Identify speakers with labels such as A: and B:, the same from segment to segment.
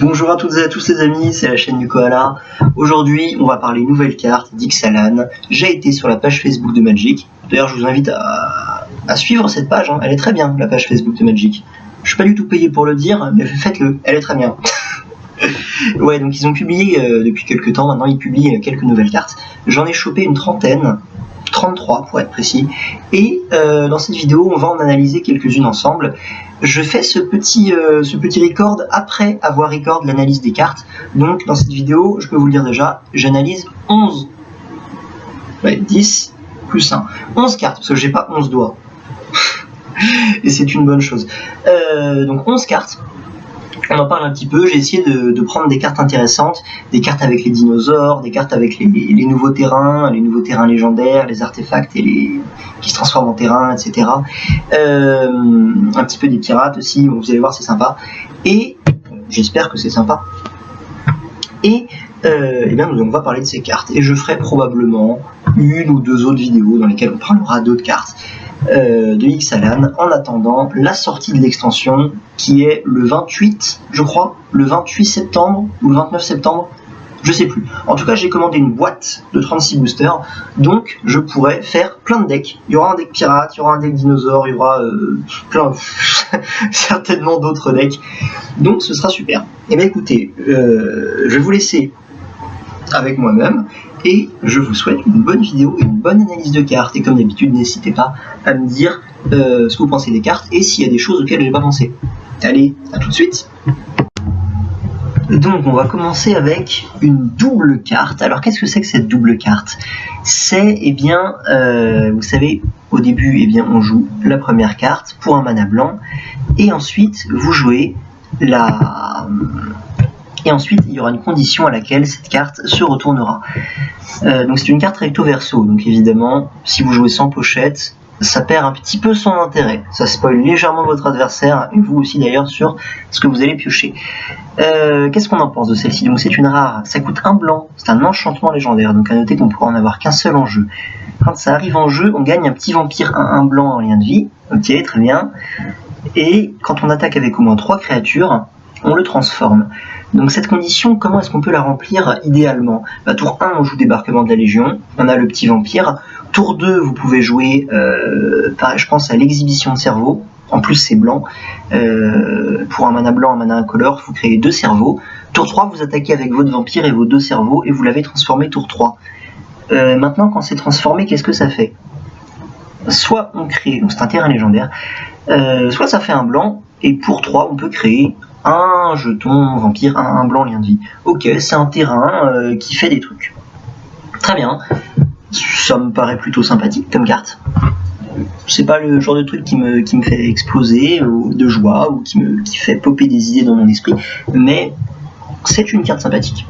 A: Bonjour à toutes et à tous les amis, c'est la chaîne du Koala. Aujourd'hui, on va parler nouvelle carte d'Ixalan. J'ai été sur la page Facebook de Magic. D'ailleurs, je vous invite à suivre cette page, hein. Elle est très bien, la page Facebook de Magic. Je suis pas du tout payé pour le dire, mais faites-le, elle est très bien. Ouais, donc ils ont publié depuis quelques temps, maintenant ils publient quelques nouvelles cartes. J'en ai chopé une trentaine, 33 pour être précis, et dans cette vidéo on va en analyser quelques-unes ensemble. Je fais ce petit record après avoir record l'analyse des cartes, donc dans cette vidéo, je peux vous le dire déjà, j'analyse 11, ouais, 10 plus 1, 11 cartes, parce que j'ai pas 11 doigts, et c'est une bonne chose. Donc 11 cartes. On en parle un petit peu, j'ai essayé de prendre des cartes intéressantes, des cartes avec les dinosaures, des cartes avec les nouveaux terrains légendaires, les artefacts qui se transforment en terrain, etc. Un petit peu des pirates aussi, vous allez voir c'est sympa. Et j'espère que c'est sympa. Et bien on va parler de ces cartes. Et je ferai probablement une ou deux autres vidéos dans lesquelles on parlera d'autres cartes de Ixalan, en attendant la sortie de l'extension qui est le 28, je crois, le 28 septembre ou le 29 septembre, je sais plus. En tout cas, j'ai commandé une boîte de 36 boosters, donc je pourrais faire plein de decks. Il y aura un deck pirate, il y aura un deck dinosaure, il y aura certainement d'autres decks, donc ce sera super. Et bien écoutez, je vais vous laisser avec moi-même, et je vous souhaite une bonne vidéo et une bonne analyse de cartes. Et comme d'habitude, n'hésitez pas à me dire ce que vous pensez des cartes et s'il y a des choses auxquelles je n'ai pas pensé. Allez, à tout de suite. Donc on va commencer avec une double carte. Alors qu'est-ce que c'est que cette double carte? C'est, eh bien, vous savez, au début, eh bien, on joue la première carte pour un mana blanc, et ensuite vous jouez et ensuite, il y aura une condition à laquelle cette carte se retournera. Donc c'est une carte recto verso, donc évidemment, si vous jouez sans pochette, ça perd un petit peu son intérêt. Ça spoil légèrement votre adversaire, et vous aussi d'ailleurs, sur ce que vous allez piocher. Qu'est-ce qu'on en pense de celle-ci? Donc c'est une rare, ça coûte un blanc, c'est un enchantement légendaire, donc à noter qu'on pourra en avoir qu'un seul en jeu. Quand ça arrive en jeu, on gagne un petit vampire 1/1 blanc en lien de vie, ok, très bien. Et quand on attaque avec au moins 3 créatures, on le transforme. Donc cette condition, comment est-ce qu'on peut la remplir idéalement? Tour 1, on joue débarquement de la Légion, on a le petit vampire. Tour 2, vous pouvez jouer, je pense à l'exhibition de cerveau, en plus c'est blanc. Pour un mana blanc, un mana incolore, vous créez 2 cerveaux. Tour 3, vous attaquez avec votre vampire et vos 2 cerveaux, et vous l'avez transformé tour 3. Maintenant, quand c'est transformé, qu'est-ce que ça fait? Soit on crée, donc c'est un terrain légendaire, soit ça fait un blanc, et pour 3, on peut créer un jeton vampire, un blanc lien de vie. Ok, c'est un terrain qui fait des trucs. Très bien. Ça me paraît plutôt sympathique comme carte. C'est pas le genre de truc qui me fait exploser de joie ou qui fait popper des idées dans mon esprit, mais c'est une carte sympathique.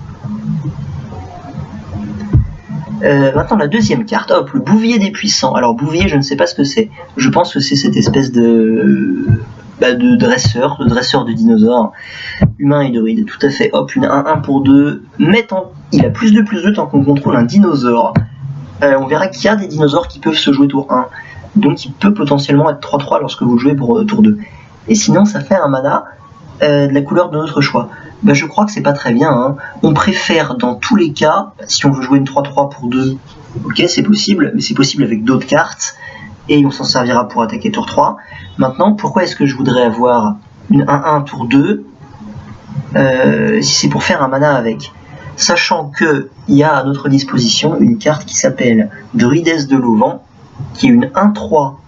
A: Maintenant la deuxième carte, hop, le bouvier des puissants. Alors bouvier, je ne sais pas ce que c'est. Je pense que c'est cette espèce de dresseur de dinosaures, humain et druide, tout à fait. Hop, une 1/1 pour 2, il a plus de tant qu'on contrôle un dinosaure. On verra qu'il y a des dinosaures qui peuvent se jouer tour 1, donc il peut potentiellement être 3/3 lorsque vous jouez pour tour 2. Et sinon, ça fait un mana de la couleur de notre choix. Je crois que c'est pas très bien, hein. On préfère dans tous les cas, si on veut jouer une 3/3 pour 2, ok, c'est possible, mais c'est possible avec d'autres cartes, et on s'en servira pour attaquer tour 3. Maintenant, pourquoi est-ce que je voudrais avoir une 1/1 tour 2 si c'est pour faire un mana avec? Sachant qu'il y a à notre disposition une carte qui s'appelle Druidesse de l'Auvent, qui est une 1/3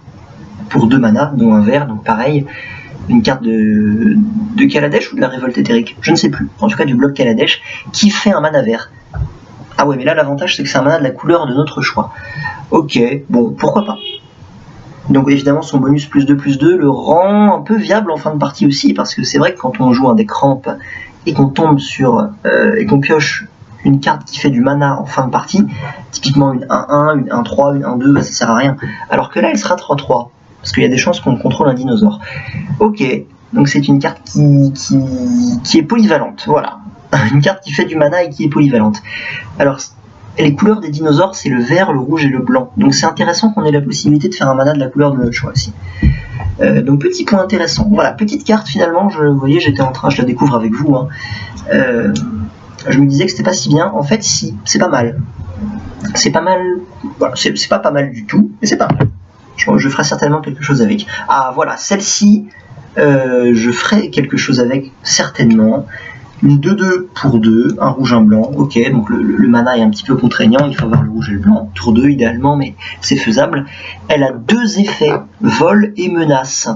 A: pour 2 mana, dont un vert, donc pareil, une carte de Kaladesh ou de la Révolte Éthérique, je ne sais plus, en tout cas du bloc Kaladesh, qui fait un mana vert. Ah ouais, mais là l'avantage c'est que c'est un mana de la couleur de notre choix. Ok, bon, pourquoi pas. Donc évidemment son bonus +2/+2 le rend un peu viable en fin de partie aussi, parce que c'est vrai que quand on joue un deck ramp et qu'on tombe sur et qu'on pioche une carte qui fait du mana en fin de partie, typiquement une 1/1, une 1/3, une 1/2, ça sert à rien. Alors que là elle sera 3/3, parce qu'il y a des chances qu'on contrôle un dinosaure. Ok, donc c'est une carte qui est polyvalente, voilà. Une carte qui fait du mana et qui est polyvalente. Alors les couleurs des dinosaures, c'est le vert, le rouge et le blanc. Donc c'est intéressant qu'on ait la possibilité de faire un mana de la couleur de notre choix aussi. Donc petit point intéressant. Voilà, petite carte finalement, vous voyez, je la découvre avec vous. Hein. Je me disais que c'était pas si bien. En fait, si, c'est pas mal. C'est pas mal. Voilà, c'est pas mal du tout, mais c'est pas mal. Je ferai certainement quelque chose avec. Ah voilà, celle-ci, je ferai quelque chose avec certainement. Une 2-2 pour 2, un rouge, un blanc. Ok, donc le mana est un petit peu contraignant, il faut avoir le rouge et le blanc. Tour 2 idéalement, mais c'est faisable. Elle a 2 effets, vol et menace.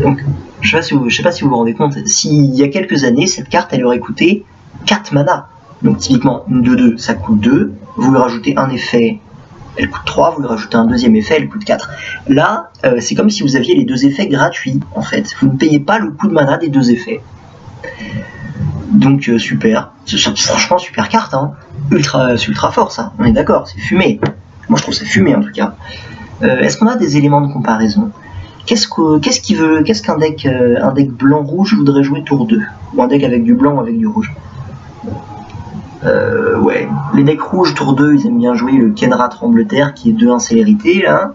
A: Donc, je sais pas si vous vous rendez compte, s'il y a quelques années, cette carte, elle aurait coûté 4 mana. Donc typiquement, une 2-2, ça coûte 2. Vous lui rajoutez un effet, elle coûte 3. Vous lui rajoutez un deuxième effet, elle coûte 4. Là, c'est comme si vous aviez les 2 effets gratuits, en fait. Vous ne payez pas le coût de mana des 2 effets. Donc super, franchement super carte, hein. C'est ultra fort ça, on est d'accord, c'est fumé. Moi je trouve ça fumé en tout cas. Est-ce qu'on a des éléments de comparaison? Qu'est-ce qu'un deck blanc-rouge voudrait jouer tour 2? Ou un deck avec du blanc ou avec du rouge? Ouais, les decks rouges tour 2, ils aiment bien jouer le Kenra Trembleterre qui est 2-1 célérité là.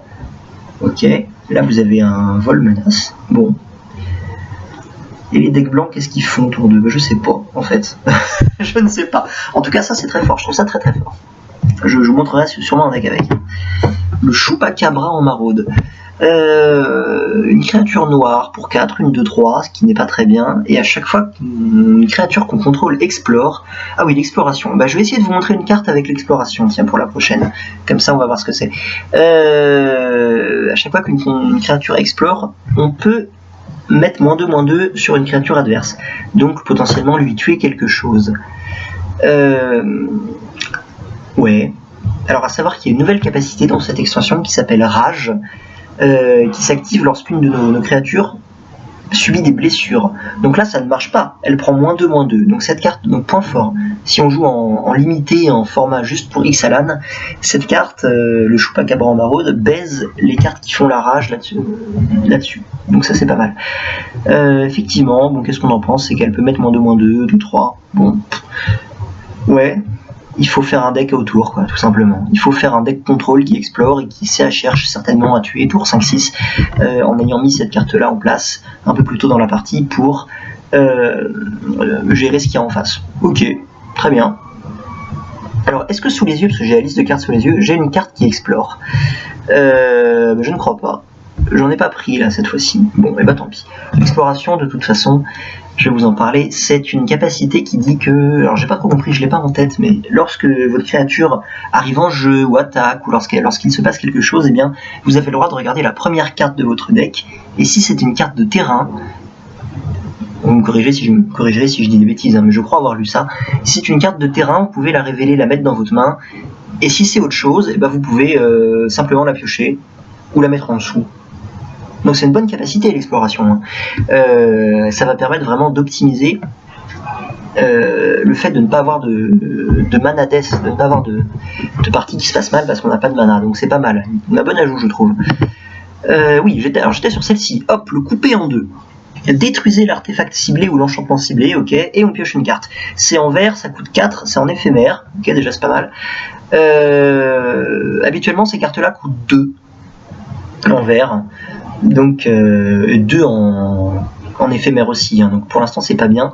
A: Ok, là vous avez un vol menace, bon. Et les decks blancs, qu'est-ce qu'ils font tour 2? Je sais pas, en fait. Je ne sais pas. En tout cas, ça c'est très fort. Je trouve ça très très fort. Je vous montrerai sûrement un deck avec. Le Chupacabra en maraude. Une créature noire pour 4, une 2-3, ce qui n'est pas très bien. Et à chaque fois qu'une créature qu'on contrôle explore... Ah oui, l'exploration. Je vais essayer de vous montrer une carte avec l'exploration, tiens, pour la prochaine. Comme ça, on va voir ce que c'est. À chaque fois qu'une créature explore, on peut mettre -2/-2 sur une créature adverse, donc potentiellement lui tuer quelque chose. Ouais. Alors à savoir qu'il y a une nouvelle capacité dans cette extension qui s'appelle Rage, qui s'active lorsqu'une de nos créatures subit des blessures. Donc là ça ne marche pas, elle prend -2/-2. Donc cette carte, donc point fort, si on joue en limité, en format juste pour Ixalan, cette carte, le Chupacabra en maraude, baise les cartes qui font la rage là-dessus. Donc ça c'est pas mal. Effectivement, bon, qu'est-ce qu'on en pense? C'est qu'elle peut mettre -2/-2, 2-3. Bon. Ouais. Il faut faire un deck autour, quoi, tout simplement. Il faut faire un deck contrôle qui explore et qui cherche certainement à tuer tour 5-6 en ayant mis cette carte-là en place un peu plus tôt dans la partie pour gérer ce qu'il y a en face. Ok, très bien. Alors, est-ce que sous les yeux, parce que j'ai la liste de cartes sous les yeux, j'ai une carte qui explore? Je ne crois pas. J'en ai pas pris là cette fois-ci. Bon, et bah tant pis. L'exploration, de toute façon, je vais vous en parler. C'est une capacité qui dit que, alors j'ai pas trop compris, je l'ai pas en tête, mais lorsque votre créature arrive en jeu ou attaque ou lorsqu'il se passe quelque chose, eh bien, vous avez le droit de regarder la première carte de votre deck. Et si c'est une carte de terrain, vous me corrigerez si je dis des bêtises, hein, mais je crois avoir lu ça. Si c'est une carte de terrain, vous pouvez la révéler, la mettre dans votre main. Et si c'est autre chose, eh ben, vous pouvez simplement la piocher ou la mettre en dessous. Donc c'est une bonne capacité l'exploration. Ça va permettre vraiment d'optimiser le fait de ne pas avoir de mana death, de ne pas avoir de partie qui se passe mal parce qu'on n'a pas de mana. Donc c'est pas mal. Un bon ajout je trouve. Oui, j'étais sur celle-ci. Hop, le couper en deux. Détruisez l'artefact ciblé ou l'enchantement ciblé, ok, et on pioche une carte. C'est en vert, ça coûte 4, c'est en éphémère, ok, déjà c'est pas mal. Habituellement ces cartes-là coûtent 2 en vert. Donc 2 en éphémère aussi, hein. Donc pour l'instant c'est pas bien.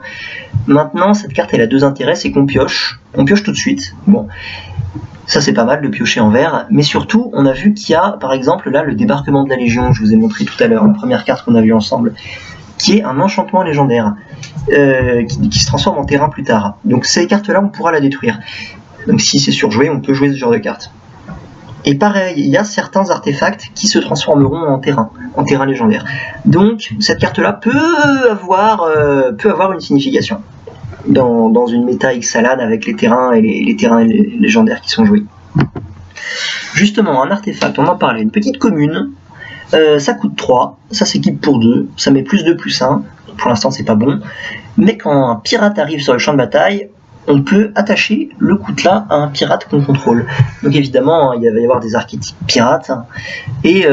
A: Maintenant cette carte elle a 2 intérêts, c'est qu'on pioche tout de suite. Bon, ça c'est pas mal de piocher en vert, mais surtout on a vu qu'il y a par exemple là le débarquement de la Légion, je vous ai montré tout à l'heure, la première carte qu'on a vue ensemble, qui est un enchantement légendaire qui se transforme en terrain plus tard. Donc ces cartes là on pourra la détruire. Donc si c'est surjoué, on peut jouer ce genre de carte. Et pareil, il y a certains artefacts qui se transformeront en terrain légendaire. Donc cette carte-là peut avoir une signification dans une méta Ixalan avec les terrains et les terrains légendaires qui sont joués. Justement, un artefact, on en parlait, une petite commune, ça coûte 3, ça s'équipe pour 2, ça met plus 2, plus 1, pour l'instant c'est pas bon, mais quand un pirate arrive sur le champ de bataille, on peut attacher le coutelas à un pirate qu'on contrôle. Donc évidemment, il va y avoir des archétypes pirates. Et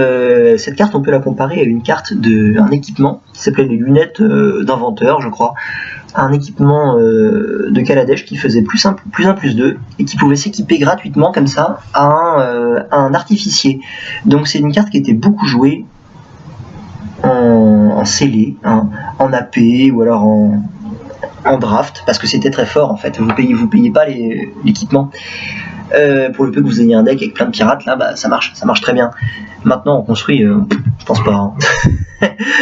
A: cette carte, on peut la comparer à une carte d'un équipement qui s'appelait les lunettes d'inventeur, je crois. Un équipement de Kaladesh qui faisait plus 1, plus 2, et qui pouvait s'équiper gratuitement comme ça à un artificier. Donc c'est une carte qui était beaucoup jouée en scellé, hein, en AP ou alors en draft, parce que c'était très fort en fait. Vous payez pas l'équipement. Pour le peu que vous ayez un deck avec plein de pirates, là, bah, ça marche très bien. Maintenant, on construit, je pense pas. Hein.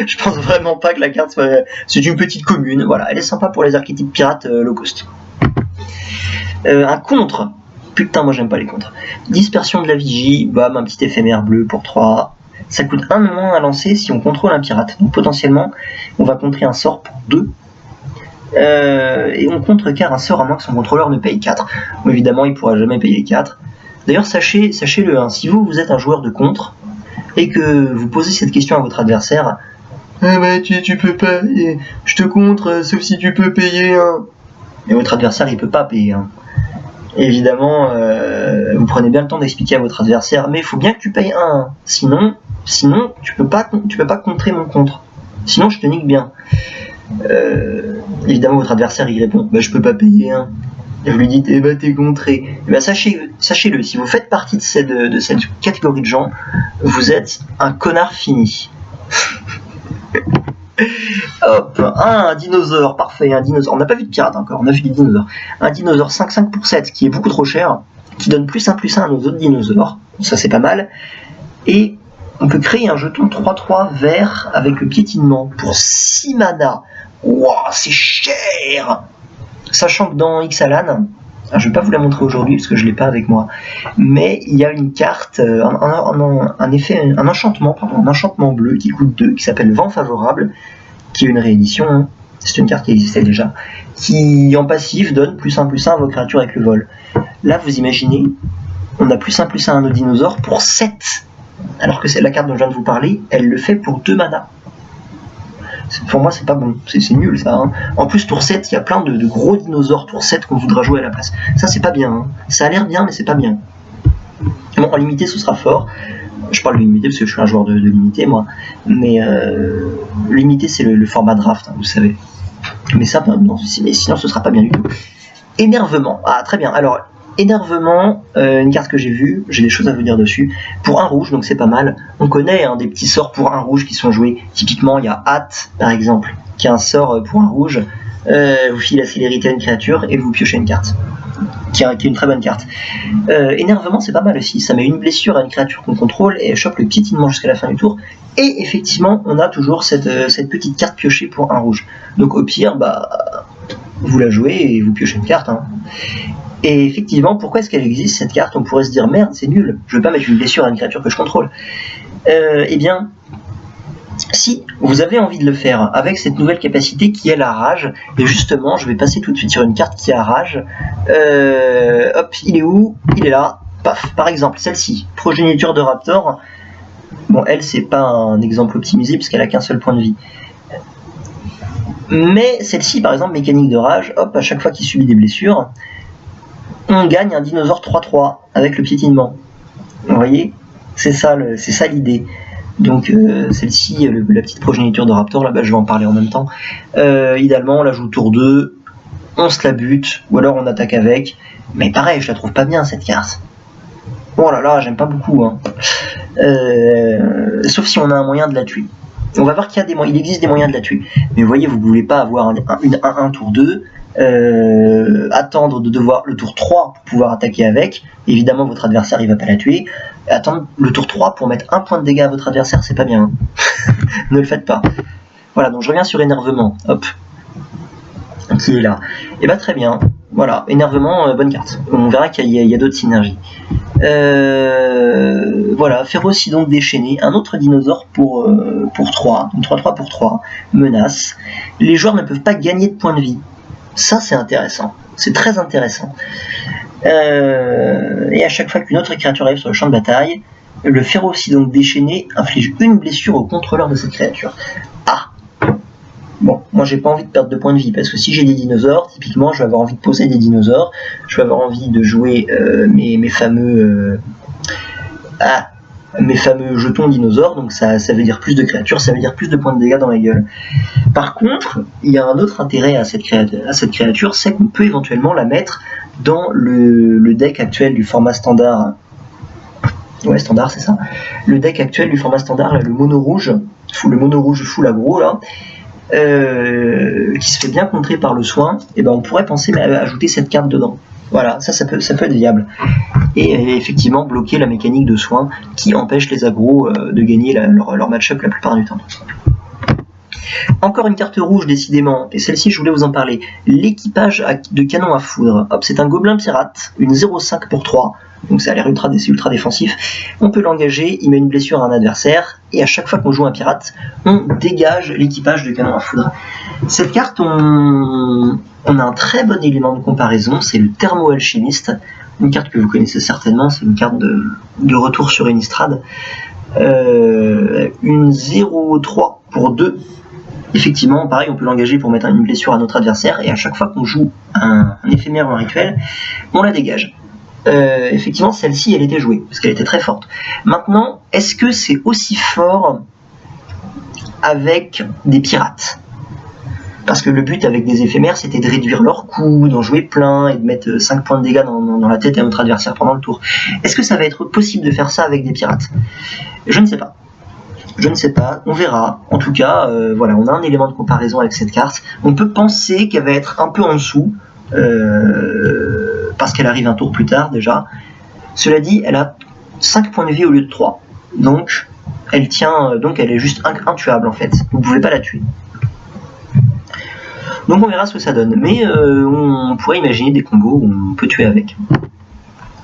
A: Je pense vraiment pas que la carte soit. C'est une petite commune, voilà. Elle est sympa pour les archétypes pirates low cost. Un contre. Putain, moi j'aime pas les contres. Dispersion de la vigie, bam, un petit éphémère bleu pour 3. Ça coûte 1 de moins à lancer si on contrôle un pirate. Donc potentiellement, on va contrer un sort pour 2. Et on contrecarre un sort à moins que son contrôleur ne paye 4. Bon, évidemment, il ne pourra jamais payer 4. D'ailleurs, sachez-le, hein, si vous êtes un joueur de contre et que vous posez cette question à votre adversaire, bah, tu peux pas, je te contre, sauf si tu peux payer un. Et votre adversaire, il peut pas payer un. Évidemment, vous prenez bien le temps d'expliquer à votre adversaire, mais il faut bien que tu payes un. Sinon, tu peux pas contrer mon contre. Sinon, je te nique bien. Évidemment, votre adversaire il répond bah, je peux pas payer un. Et vous lui dites eh bah t'es contré. Et bah, sachez-le, si vous faites partie de cette catégorie de gens, vous êtes un connard fini. Hop, un dinosaure, parfait, un dinosaure. On n'a pas vu de pirate encore, on a vu des dinosaures. Un dinosaure 5/5 pour 7 qui est beaucoup trop cher, qui donne +1/+1 à nos autres dinosaures. Ça c'est pas mal. Et on peut créer un jeton 3/3 vert avec le piétinement pour 6 mana. Waouh, c'est cher! Sachant que dans Ixalan, je ne vais pas vous la montrer aujourd'hui parce que je ne l'ai pas avec moi, mais il y a une carte, un enchantement bleu qui coûte 2, qui s'appelle Vent Favorable, qui est une réédition, hein. C'est une carte qui existait déjà, qui en passif donne +1/+1 à vos créatures avec le vol. Là, vous imaginez, on a +1/+1 à nos dinosaures pour 7. Alors que c'est la carte dont je viens de vous parler, elle le fait pour 2 mana. Pour moi, c'est pas bon, c'est nul ça. Hein. En plus, tour 7, il y a plein de gros dinosaures tour 7 qu'on voudra jouer à la place. Ça, c'est pas bien. Hein. Ça a l'air bien, mais c'est pas bien. Bon, en limité, ce sera fort. Je parle de limité parce que je suis un joueur de limité, moi. Mais limité, c'est le format draft, hein, vous savez. Mais ça, non, mais sinon, ce sera pas bien du tout. Énervement. Ah, très bien. Alors, énervement, une carte que j'ai vue, j'ai des choses à vous dire dessus. Pour un rouge, donc c'est pas mal. On connaît hein, des petits sorts pour un rouge qui sont joués. Typiquement, il y a Hâte, par exemple, qui a un sort pour un rouge. Vous filez la célérité à une créature et vous piochez une carte. Qui est une très bonne carte. Énervement, c'est pas mal aussi. Ça met une blessure à une créature qu'on contrôle et elle chope le piétinement jusqu'à la fin du tour. Et effectivement, on a toujours cette petite carte piochée pour un rouge. Donc au pire, bah, vous la jouez et vous piochez une carte. Hein. Et effectivement, pourquoi est-ce qu'elle existe cette carte? On pourrait se dire merde, c'est nul, je veux pas mettre une blessure à une créature que je contrôle. Eh bien, si vous avez envie de le faire avec cette nouvelle capacité qui est la rage, et justement, je vais passer tout de suite sur une carte qui a rage. Hop, il est où? Il est là. Paf, par exemple, celle-ci, Progéniture de Raptor. Bon, elle, c'est pas un exemple optimisé puisqu'elle a qu'un seul point de vie. Mais celle-ci, par exemple, mécanique de rage, hop, à chaque fois qu'il subit des blessures, on gagne un dinosaure 3/3 avec le piétinement. Vous voyez, c'est ça l'idée. Donc celle-ci, la petite progéniture de Raptor, là-bas je vais en parler en même temps. Idéalement, on la joue tour 2, on se la bute, ou alors on attaque avec. Mais pareil, je la trouve pas bien cette carte. Oh là là, j'aime pas beaucoup. Hein. Sauf si on a un moyen de la tuer. On va voir qu'il y a il existe des moyens de la tuer. Mais vous voyez, vous ne voulez pas avoir une 1-1 tour 2. Attendre de devoir le tour 3 pour pouvoir attaquer avec. Évidemment, votre adversaire il va pas la tuer. Attendre le tour 3 pour mettre un point de dégâts à votre adversaire, c'est pas bien. Ne le faites pas. Voilà, donc je reviens sur énervement. Hop. Qui est là. Et bah très bien. Voilà, énervement, bonne carte. On verra qu'il y a d'autres synergies. Voilà, Féroce donc déchaîné. Un autre dinosaure pour 3. Donc 3/3 pour 3. Menace. Les joueurs ne peuvent pas gagner de points de vie. Ça, c'est intéressant. C'est très intéressant. Et à chaque fois qu'une autre créature arrive sur le champ de bataille, le Féroce donc déchaîné inflige une blessure au contrôleur de cette créature. Ah! Bon, moi j'ai pas envie de perdre de points de vie, parce que si j'ai des dinosaures, typiquement, je vais avoir envie de poser des dinosaures, je vais avoir envie de jouer mes fameux jetons dinosaures, donc ça veut dire plus de créatures, ça veut dire plus de points de dégâts dans la gueule. Par contre, il y a un autre intérêt à cette créature, c'est qu'on peut éventuellement la mettre dans le deck actuel du format standard Ouais, standard, c'est ça. Le deck actuel du format standard, là, le mono rouge full aggro, là, qui se fait bien contrer par le soin, et ben on pourrait penser à ajouter cette carte dedans. Voilà, ça peut être viable. Et effectivement bloquer la mécanique de soin qui empêche les aggros de gagner leur match-up la plupart du temps. Encore une carte rouge décidément, et celle-ci je voulais vous en parler. L'équipage de canon à foudre. Hop, c'est un gobelin pirate, une 0,5 pour 3. Donc ça a l'air ultra défensif. On peut l'engager, il met une blessure à un adversaire, et à chaque fois qu'on joue un pirate, on dégage l'équipage de canon à foudre. Cette carte, on a un très bon élément de comparaison, c'est le Thermo-Alchimiste, une carte que vous connaissez certainement, c'est une carte de retour sur Innistrad. Une 0,3 pour 2. Effectivement, pareil, on peut l'engager pour mettre une blessure à notre adversaire, et à chaque fois qu'on joue un éphémère ou un rituel, on la dégage. Effectivement, celle-ci, elle était jouée, parce qu'elle était très forte. Maintenant, est-ce que c'est aussi fort avec des pirates? Parce que le but avec des éphémères, c'était de réduire leur coût, d'en jouer plein, et de mettre 5 points de dégâts dans la tête à notre adversaire pendant le tour. Est-ce que ça va être possible de faire ça avec des pirates? Je ne sais pas. Je ne sais pas, on verra. En tout cas, voilà, on a un élément de comparaison avec cette carte. On peut penser qu'elle va être un peu en dessous, parce qu'elle arrive un tour plus tard déjà. Cela dit, elle a 5 points de vie au lieu de 3. Donc, elle est juste intuable en fait. Vous ne pouvez pas la tuer. Donc on verra ce que ça donne. Mais on pourrait imaginer des combos où on peut tuer avec.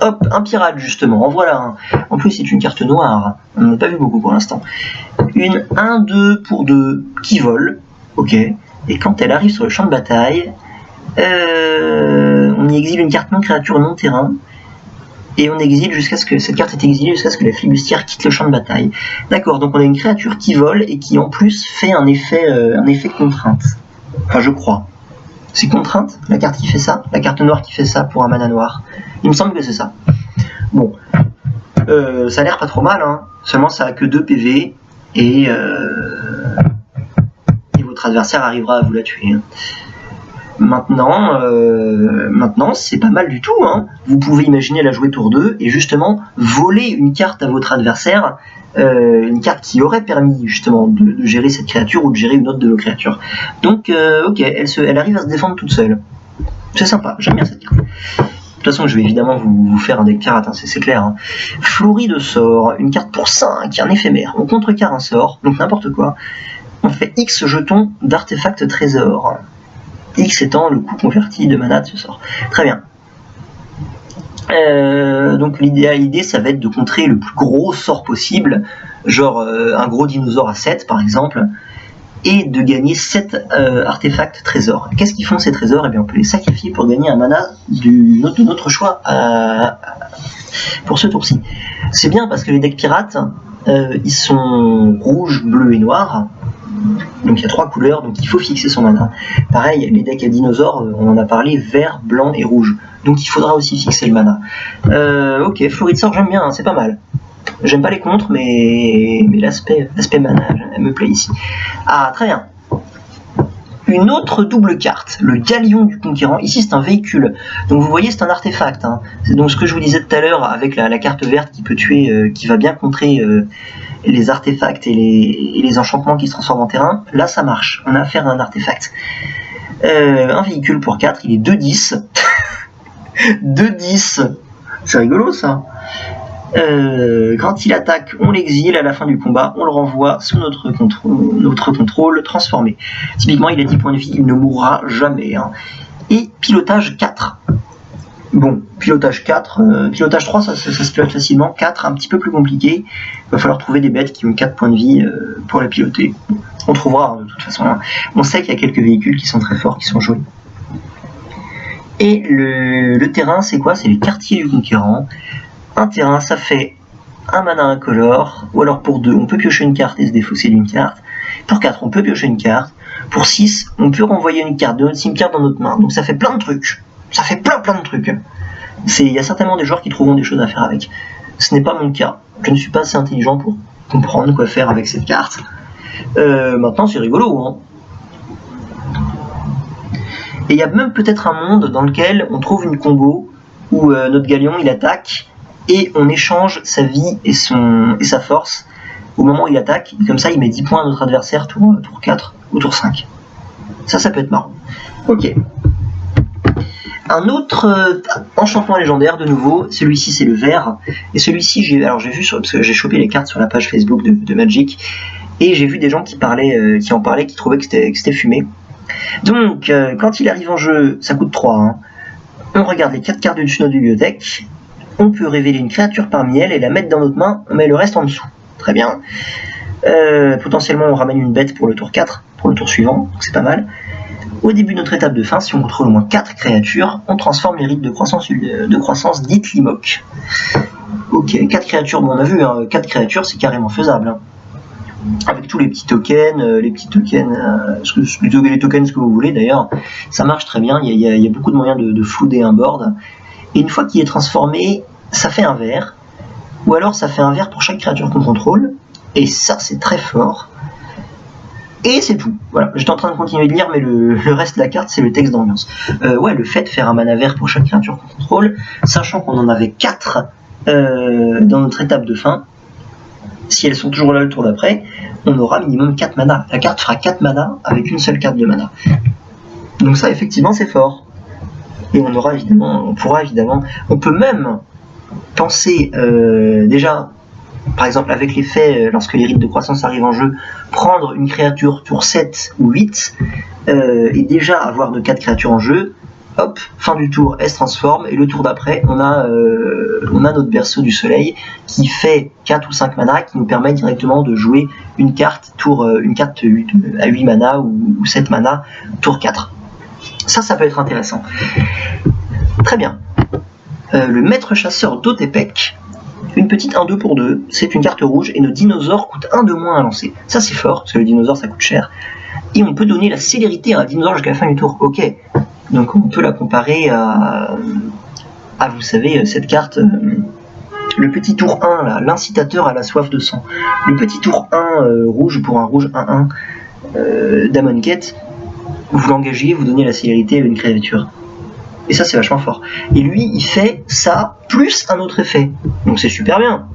A: Hop, un pirate justement, en voilà un. En plus c'est une carte noire, on n'en a pas vu beaucoup pour l'instant. Une 1-2 pour 2 qui vole, ok. Et quand elle arrive sur le champ de bataille, on y exile une carte non-créature non-terrain. Et on exile jusqu'à ce que cette carte est exilée jusqu'à ce que la flibustière quitte le champ de bataille. D'accord, donc on a une créature qui vole et qui en plus fait un effet contrainte. Enfin je crois. C'est contrainte, la carte qui fait ça, la carte noire qui fait ça pour un mana noir. Il me semble que c'est ça. Bon, ça a l'air pas trop mal, hein. Seulement ça a que 2 PV et votre adversaire arrivera à vous la tuer. Hein. Maintenant c'est pas mal du tout. Hein. Vous pouvez imaginer la jouer tour 2 et justement voler une carte à votre adversaire, une carte qui aurait permis justement de gérer cette créature ou de gérer une autre de vos créatures. Donc ok, elle arrive à se défendre toute seule. C'est sympa, j'aime bien cette carte. De toute façon, je vais évidemment vous faire un deck pirate, hein, c'est clair. Hein. Fleurie de sort, une carte pour 5, un éphémère. On contrecarre un sort, donc n'importe quoi. On fait X jetons d'artefacts trésor. X étant le coût converti de mana de ce sort. Très bien. Donc l'idée, ça va être de contrer le plus gros sort possible, genre un gros dinosaure à 7 par exemple, et de gagner 7 artefacts trésors. Qu'est-ce qu'ils font ces trésors? Eh bien, on peut les sacrifier pour gagner un mana de notre choix pour ce tour-ci. C'est bien parce que les decks pirates, ils sont rouge, bleu et noir. Donc il y a 3 couleurs, donc il faut fixer son mana. Pareil, les decks à dinosaures, on en a parlé, vert, blanc et rouge. Donc il faudra aussi fixer le mana. Ok, fleurie de sort, j'aime bien, hein, c'est pas mal. J'aime pas les contres, mais l'aspect mana, elle me plaît ici. Ah, très bien. Une autre double carte, le Galion du Conquérant. Ici, c'est un véhicule. Donc, vous voyez, c'est un artefact. Hein. C'est donc ce que je vous disais tout à l'heure avec la carte verte qui peut tuer, qui va bien contrer les artefacts et les enchantements qui se transforment en terrain. Là, ça marche. On a affaire à un artefact. Un véhicule pour 4, il est 2-10. 2-10. C'est rigolo, ça. Quand il attaque, on l'exile, à la fin du combat, on le renvoie sous notre contrôle transformé. Typiquement, il a 10 points de vie, il ne mourra jamais. Hein. Et pilotage 4. Bon, pilotage 4, pilotage 3, ça se pilote facilement. 4, un petit peu plus compliqué. Il va falloir trouver des bêtes qui ont 4 points de vie pour les piloter. On trouvera, de toute façon. Hein. On sait qu'il y a quelques véhicules qui sont très forts, qui sont jolis. Et le terrain, c'est quoi? C'est les quartiers du conquérant. Un terrain, ça fait un mana incolore, ou alors pour 2, on peut piocher une carte et se défausser d'une carte. Pour 4, on peut piocher une carte. Pour 6, on peut renvoyer une carte de notre cimetière dans notre main. Donc ça fait plein de trucs. Ça fait plein de trucs. Il y a certainement des joueurs qui trouveront des choses à faire avec. Ce n'est pas mon cas. Je ne suis pas assez intelligent pour comprendre quoi faire avec cette carte. Maintenant, c'est rigolo. Hein. Et il y a même peut-être un monde dans lequel on trouve une combo où notre galion, il attaque. et on échange sa vie et sa force au moment où il attaque, et comme ça il met 10 points à notre adversaire tour 4 ou tour 5. Ça peut être marrant. Ok. Un autre enchantement légendaire de nouveau, celui-ci c'est le vert, et celui-ci j'ai vu parce que j'ai chopé les cartes sur la page Facebook de Magic, et j'ai vu des gens qui en parlaient, qui trouvaient que c'était fumé. Donc quand il arrive en jeu, ça coûte 3, hein. On regarde les 4 cartes de notre bibliothèque, on peut révéler une créature parmi elles et la mettre dans notre main, on met le reste en dessous. Très bien. Potentiellement on ramène une bête pour le tour 4, pour le tour suivant, donc c'est pas mal. Au début de notre étape de fin, si on contrôle au moins 4 créatures, on transforme les rites de croissance dites Limok. Ok, 4 créatures, bon on a vu, hein, 4 créatures c'est carrément faisable. Hein. Avec tous les petits tokens, les tokens que vous voulez d'ailleurs, ça marche très bien, il y a beaucoup de moyens de flouder un board. Et une fois qu'il est transformé, ça fait un vert, ou alors ça fait un vert pour chaque créature qu'on contrôle, et ça c'est très fort. Et c'est tout. Voilà, j'étais en train de continuer de lire, mais le reste de la carte, c'est le texte d'ambiance. Ouais, le fait de faire un mana vert pour chaque créature qu'on contrôle, sachant qu'on en avait 4 dans notre étape de fin, si elles sont toujours là le tour d'après, on aura minimum 4 mana. La carte fera 4 mana avec une seule carte de mana. Donc ça, effectivement, c'est fort. Et on peut même penser déjà... Par exemple, avec l'effet, lorsque les rites de croissance arrivent en jeu, prendre une créature tour 7 ou 8, et déjà avoir de 4 créatures en jeu, hop, fin du tour, elle se transforme, et le tour d'après, on a notre berceau du soleil, qui fait 4 ou 5 mana, qui nous permet directement de jouer une carte à 8 mana ou 7 mana, tour 4. Ça peut être intéressant. Très bien. Le maître chasseur d'Otepec, une petite 1-2 pour 2, c'est une carte rouge et nos dinosaures coûtent 1 de moins à lancer. Ça c'est fort, parce que le dinosaure ça coûte cher. Et on peut donner la célérité à un dinosaure jusqu'à la fin du tour. Ok, donc on peut la comparer à vous savez, cette carte, le petit tour 1, là, l'incitateur à la soif de sang. Le petit tour 1 rouge pour un rouge 1-1 d'Amonkhet, vous l'engagez, vous donnez la célérité à une créature. Et ça c'est vachement fort. Et lui il fait ça plus un autre effet. Donc c'est super bien.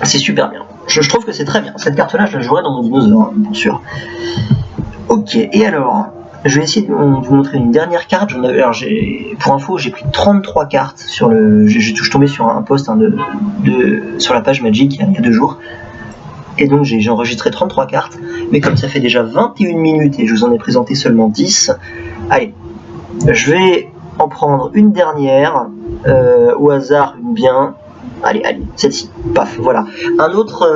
A: C'est super bien. Je trouve que c'est très bien. Cette carte là je la jouerai dans mon dinosaure, hein, pour sûr. Ok, et alors, je vais essayer de vous montrer une dernière carte. Pour info, j'ai pris 33 cartes sur le. Je suis tombé sur un post, hein, sur la page Magic il y a 2 jours. Et donc j'ai enregistré 33 cartes. Mais comme ça fait déjà 21 minutes et je vous en ai présenté seulement 10, allez, je vais en prendre une dernière, au hasard, une bien. Allez, celle-ci, paf, voilà. Un autre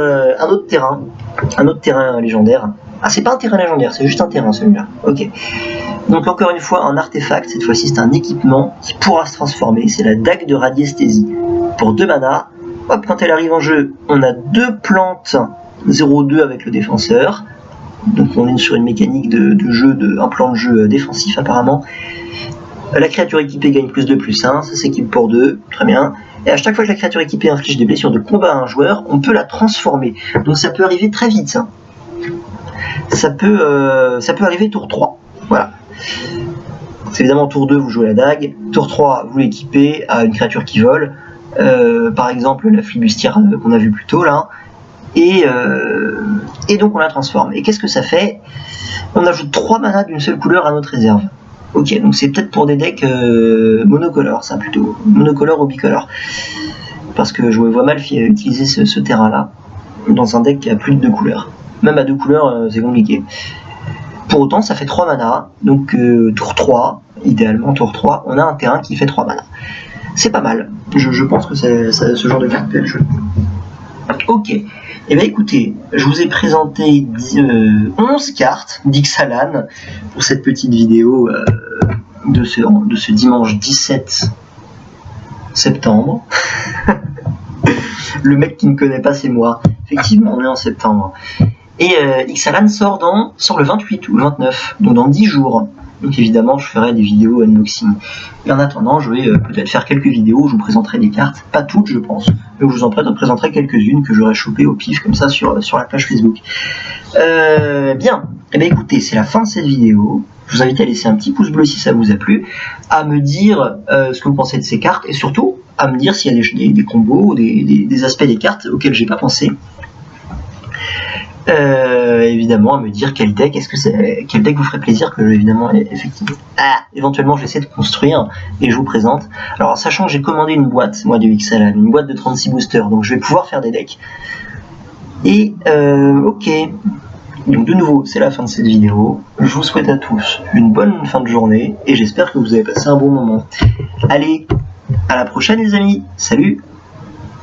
A: terrain légendaire. Ah, c'est pas un terrain légendaire, c'est juste un terrain celui-là. Ok. Donc encore une fois, un artefact, cette fois-ci c'est un équipement qui pourra se transformer. C'est la dague de radiesthésie. Pour 2 mana, hop, quand elle arrive en jeu, on a 2 plantes 0-2 avec le défenseur. Donc on est sur une mécanique un plan de jeu défensif apparemment. La créature équipée gagne plus de plus 1, ça s'équipe pour 2, très bien. Et à chaque fois que la créature équipée inflige des blessures de combat à un joueur, on peut la transformer. Donc ça peut arriver très vite, ça. Ça peut arriver tour 3, voilà. C'est évidemment tour 2 vous jouez la dague, tour 3 vous l'équipez à une créature qui vole, par exemple la flibustière qu'on a vu plus tôt là, et donc on la transforme. Et qu'est-ce que ça fait? On ajoute 3 mana d'une seule couleur à notre réserve. Ok, donc c'est peut-être pour des decks monocolores, ça plutôt, monocolore ou bicolore. Parce que je vois mal utiliser ce terrain-là dans un deck qui a plus de 2 couleurs. Même à 2 couleurs, c'est compliqué. Pour autant, ça fait 3 mana, donc tour 3, idéalement tour 3, on a un terrain qui fait 3 mana. C'est pas mal, je pense que ce genre de carte peut être joli. Ok, et bien écoutez, je vous ai présenté 11 cartes d'Ixalan pour cette petite vidéo de ce dimanche 17 septembre. Le mec qui ne connaît pas, c'est moi. Effectivement, on est en septembre. Et Ixalan sort le 28 ou le 29, donc dans 10 jours. Donc évidemment, je ferai des vidéos unboxing. Et en attendant, je vais peut-être faire quelques vidéos où je vous présenterai des cartes. Pas toutes, je pense. Mais je vous en présenterai quelques-unes que j'aurai chopées au pif, comme ça, sur la page Facebook. Bien. Eh bien écoutez, c'est la fin de cette vidéo. Je vous invite à laisser un petit pouce bleu si ça vous a plu, à me dire ce que vous pensez de ces cartes, et surtout, à me dire s'il y a des combos ou des aspects des cartes auxquels j'ai pas pensé. Évidemment à me dire quel deck quel deck vous ferait plaisir que évidemment effectivement éventuellement j'essaie de construire et je vous présente. Alors sachant que j'ai commandé une boîte moi du XLM, une boîte de 36 boosters, donc je vais pouvoir faire des decks. Et ok, donc de nouveau c'est la fin de cette vidéo. Je vous souhaite à tous une bonne fin de journée et j'espère que vous avez passé un bon moment. Allez, à la prochaine les amis, salut.